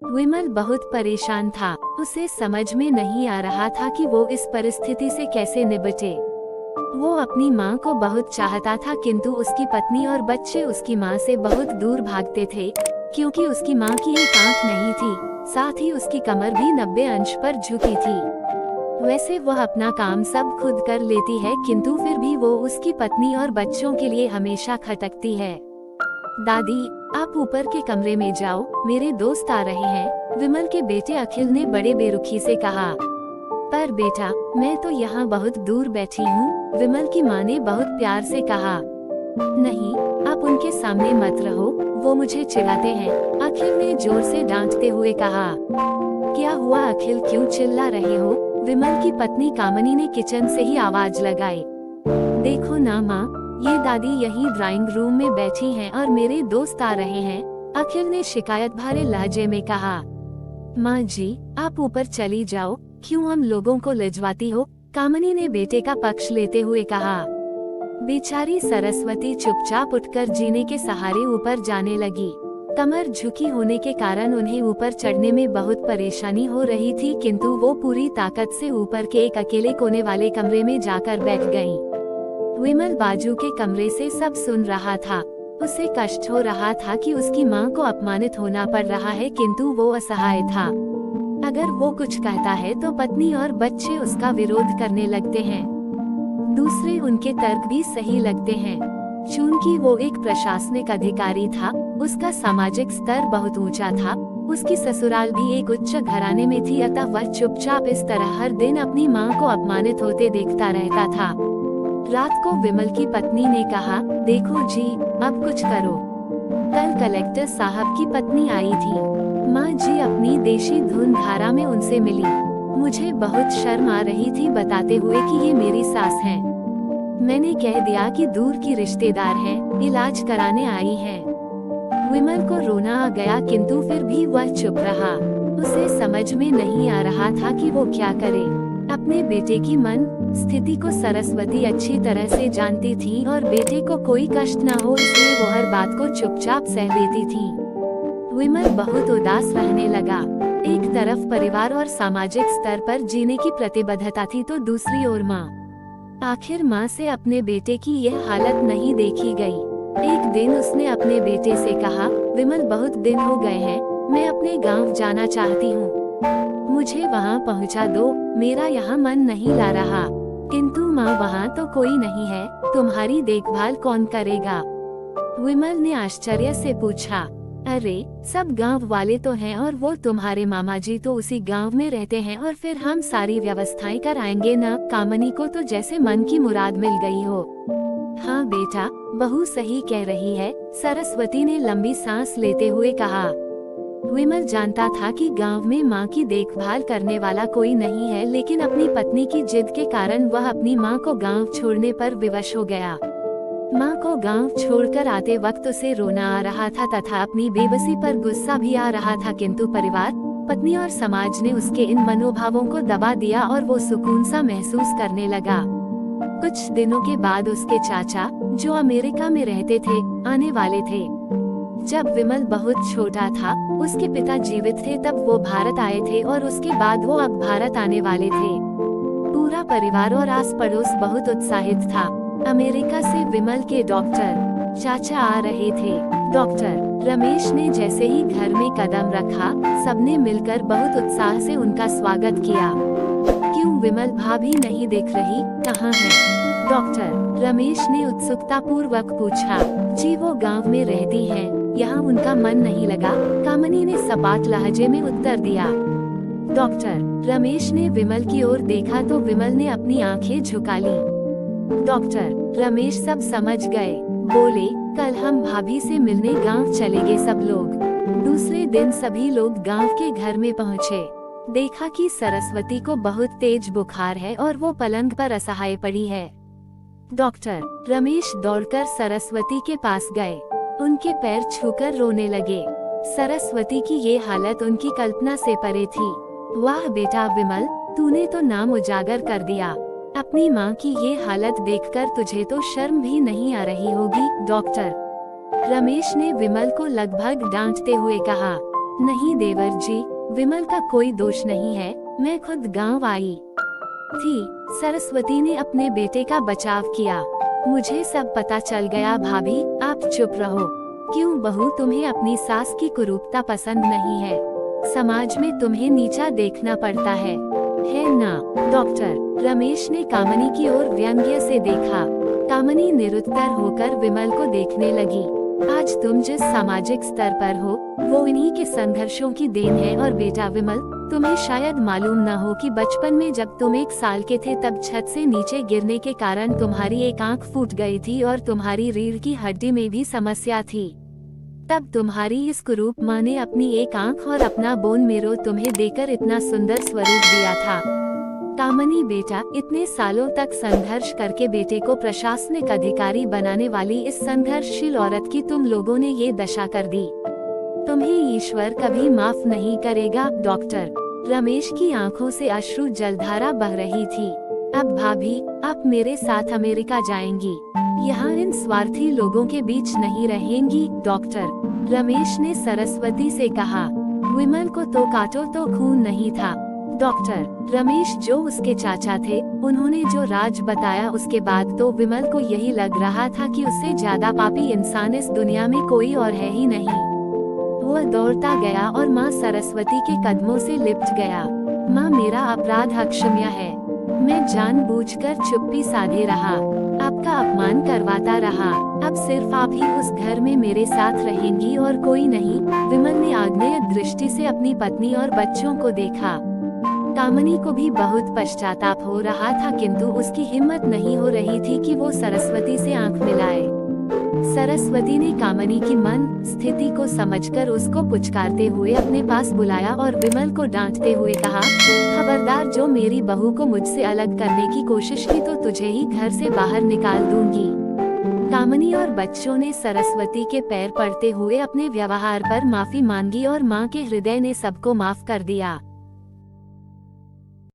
विमल बहुत परेशान था। उसे समझ में नहीं आ रहा था कि वो इस परिस्थिति से कैसे निपटे। वो अपनी माँ को बहुत चाहता था, किंतु उसकी पत्नी और बच्चे उसकी माँ से बहुत दूर भागते थे, क्योंकि उसकी माँ की एक आंख नहीं थी, साथ ही उसकी कमर भी 90 अंश पर झुकी थी। वैसे वह अपना काम सब खुद कर लेती है, किंतु फिर भी वो उसकी पत्नी और बच्चों के लिए हमेशा खटकती है। दादी, आप ऊपर के कमरे में जाओ, मेरे दोस्त आ रहे हैं, विमल के बेटे अखिल ने बड़े बेरुखी से कहा। पर बेटा, मैं तो यहाँ बहुत दूर बैठी हूँ, विमल की माँ ने बहुत प्यार से कहा। नहीं, आप उनके सामने मत रहो, वो मुझे चिढ़ाते हैं, अखिल ने जोर से डांटते हुए कहा। क्या हुआ अखिल, क्यों चिल्ला रहे हो? विमल की पत्नी कामनी ने किचन से ही आवाज लगाई। देखो ना माँ, ये दादी यहीं ड्राइंग रूम में बैठी हैं और मेरे दोस्त आ रहे हैं, अखिल ने शिकायत भरे लहजे में कहा। माँ जी, आप ऊपर चली जाओ, क्यों हम लोगों को लजवाती हो? कामनी ने बेटे का पक्ष लेते हुए कहा। बेचारी सरस्वती चुपचाप उठकर जीने के सहारे ऊपर जाने लगी। कमर झुकी होने के कारण उन्हें ऊपर चढ़ने में बहुत परेशानी हो रही थी, किंतु वो पूरी ताकत से ऊपर के एक अकेले कोने वाले कमरे में जाकर बैठ गईं। विमल बाजू के कमरे से सब सुन रहा था। उसे कष्ट हो रहा था कि उसकी माँ को अपमानित होना पड़ रहा है, किंतु वो असहाय था। अगर वो कुछ कहता है तो पत्नी और बच्चे उसका विरोध करने लगते हैं। दूसरे उनके तर्क भी सही लगते हैं। चूंकि वो एक प्रशासनिक अधिकारी था, उसका सामाजिक स्तर बहुत ऊंचा था, उसकी ससुराल भी एक उच्च घराने में थी, अतः वह चुपचाप इस तरह हर दिन अपनी माँ को अपमानित होते देखता रहता था। रात को विमल की पत्नी ने कहा, देखो जी, अब कुछ करो। कल कलेक्टर साहब की पत्नी आई थी। माँ जी अपनी देशी धुन धारा में उनसे मिली। मुझे बहुत शर्म आ रही थी बताते हुए कि ये मेरी सास हैं। मैंने कह दिया कि दूर की रिश्तेदार हैं, इलाज कराने आई हैं। विमल को रोना आ गया, किंतु फिर भी वह चुप रहा। उसे समझ में नहीं आ रहा था कि वो क्या करे। अपने बेटे की मन स्थिति को सरस्वती अच्छी तरह से जानती थी और बेटे को कोई कष्ट न हो इसलिए वो हर बात को चुपचाप सह लेती थी। विमल बहुत उदास रहने लगा। एक तरफ परिवार और सामाजिक स्तर पर जीने की प्रतिबद्धता थी, तो दूसरी ओर माँ। आखिर माँ से अपने बेटे की यह हालत नहीं देखी गई। एक दिन उसने अपने बेटे से कहा, विमल बहुत दिन हो गए हैं, मैं अपने गांव जाना चाहती हूँ, मुझे वहाँ पहुँचा दो, मेरा यहाँ मन नहीं ला रहा। किंतु माँ, वहाँ तो कोई नहीं है, तुम्हारी देखभाल कौन करेगा? विमल ने आश्चर्य से पूछा। अरे, सब गांव वाले तो हैं और वो तुम्हारे मामा जी तो उसी गांव में रहते हैं, और फिर हम सारी व्यवस्थाएं कराएंगे ना। कामनी को तो जैसे मन की मुराद मिल गई हो। हाँ बेटा, बहू सही कह रही है, सरस्वती ने लंबी सांस लेते हुए कहा। विमल जानता था कि गांव में माँ की देखभाल करने वाला कोई नहीं है, लेकिन अपनी पत्नी की जिद के कारण वह अपनी माँ को गांव छोड़ने पर विवश हो गया। माँ को गांव छोड़कर आते वक्त उसे रोना आ रहा था तथा अपनी बेबसी पर गुस्सा भी आ रहा था, किंतु परिवार, पत्नी और समाज ने उसके इन मनोभावों को दबा दिया और वो सुकून सा महसूस करने लगा। कुछ दिनों के बाद उसके चाचा, जो अमेरिका में रहते थे, आने वाले थे। जब विमल बहुत छोटा था, उसके पिता जीवित थे तब वो भारत आए थे और उसके बाद वो अब भारत आने वाले थे। पूरा परिवार और आस पड़ोस बहुत उत्साहित था। अमेरिका से विमल के डॉक्टर चाचा आ रहे थे। डॉक्टर रमेश ने जैसे ही घर में कदम रखा, सबने मिलकर बहुत उत्साह से उनका स्वागत किया। क्यों विमल भाभी नहीं दिख रही, कहाँ है? डॉक्टर रमेश ने उत्सुकता पूर्वक पूछा। जी वो गांव में रहती हैं, यहाँ उनका मन नहीं लगा, कामनी ने सपाट लहजे में उत्तर दिया। डॉक्टर रमेश ने विमल की ओर देखा तो विमल ने अपनी आंखें झुका ली। डॉक्टर रमेश सब समझ गए, बोले, कल हम भाभी से मिलने गांव चलेंगे सब लोग। दूसरे दिन सभी लोग गांव के घर में पहुँचे। देखा कि सरस्वती को बहुत तेज बुखार है और वो पलंग पर असहाय पड़ी है। डॉक्टर रमेश दौड़कर सरस्वती के पास गए, उनके पैर छूकर रोने लगे। सरस्वती की ये हालत उनकी कल्पना से परे थी। वाह बेटा विमल, तूने तो नाम उजागर कर दिया। अपनी माँ की ये हालत देखकर तुझे तो शर्म भी नहीं आ रही होगी। डॉक्टर रमेश ने विमल को लगभग डांटते हुए कहा। नहीं देवर जी, विमल का कोई दोष नहीं है, मैं खुद गांव आई थी। सरस्वती ने अपने बेटे का बचाव किया। मुझे सब पता चल गया भाभी, आप चुप रहो। क्यों बहू, तुम्हें अपनी सास की कुरूपता पसंद नहीं है? समाज में तुम्हें नीचा देखना पड़ता है ना? डॉक्टर रमेश ने कामनी की ओर व्यंग्य से देखा। कामनी निरुत्तर होकर विमल को देखने लगी। आज तुम जिस सामाजिक स्तर पर हो, वो इन्हीं के संघर्षों की देन है। और बेटा विमल, तुम्हें शायद मालूम न हो कि बचपन में जब तुम 1 साल के थे तब छत से नीचे गिरने के कारण तुम्हारी एक आंख फूट गई थी और तुम्हारी रीढ़ की हड्डी में भी समस्या थी। तब तुम्हारी इस कुरूप माँ ने अपनी एक आंख और अपना बोन मेरो तुम्हें देकर इतना सुंदर स्वरूप दिया था। कामनी बेटा, इतने सालों तक संघर्ष करके बेटे को प्रशासनिक अधिकारी बनाने वाली इस संघर्षशील औरत की तुम लोगों ने ये दशा कर दी। तुम्हें ईश्वर कभी माफ नहीं करेगा। डॉक्टर रमेश की आंखों से अश्रु जलधारा बह रही थी। अब भाभी, आप मेरे साथ अमेरिका जाएंगी, यहाँ इन स्वार्थी लोगों के बीच नहीं रहेंगी। डॉक्टर रमेश ने सरस्वती से कहा, विमल को तो काटो तो खून नहीं था। डॉक्टर रमेश जो उसके चाचा थे, उन्होंने जो राज बताया उसके बाद तो विमल को यही लग रहा था कि उससे ज्यादा पापी इंसान इस दुनिया में कोई और है ही नहीं। वह दौड़ता गया और माँ सरस्वती के कदमों से लिपट गया। माँ, मेरा अपराध अक्षम्य है। मैं जानबूझकर चुप्पी साधे रहा, आपका अपमान करवाता रहा। अब सिर्फ आप ही उस घर में मेरे साथ रहेंगी और कोई नहीं। विमल ने आग्नेय दृष्टि से अपनी पत्नी और बच्चों को देखा। कामनी को भी बहुत पश्चाताप हो रहा था, किंतु उसकी हिम्मत नहीं हो रही थी कि वो सरस्वती से आंख मिलाए। सरस्वती ने कामनी की मन स्थिति को समझकर उसको पुचकारते हुए अपने पास बुलाया और विमल को डांटते हुए कहा, खबरदार, जो मेरी बहू को मुझसे अलग करने की कोशिश की तो तुझे ही घर से बाहर निकाल दूंगी। कामनी और बच्चों ने सरस्वती के पैर पड़ते हुए अपने व्यवहार पर माफी मांगी और माँ के हृदय ने सबको माफ कर दिया।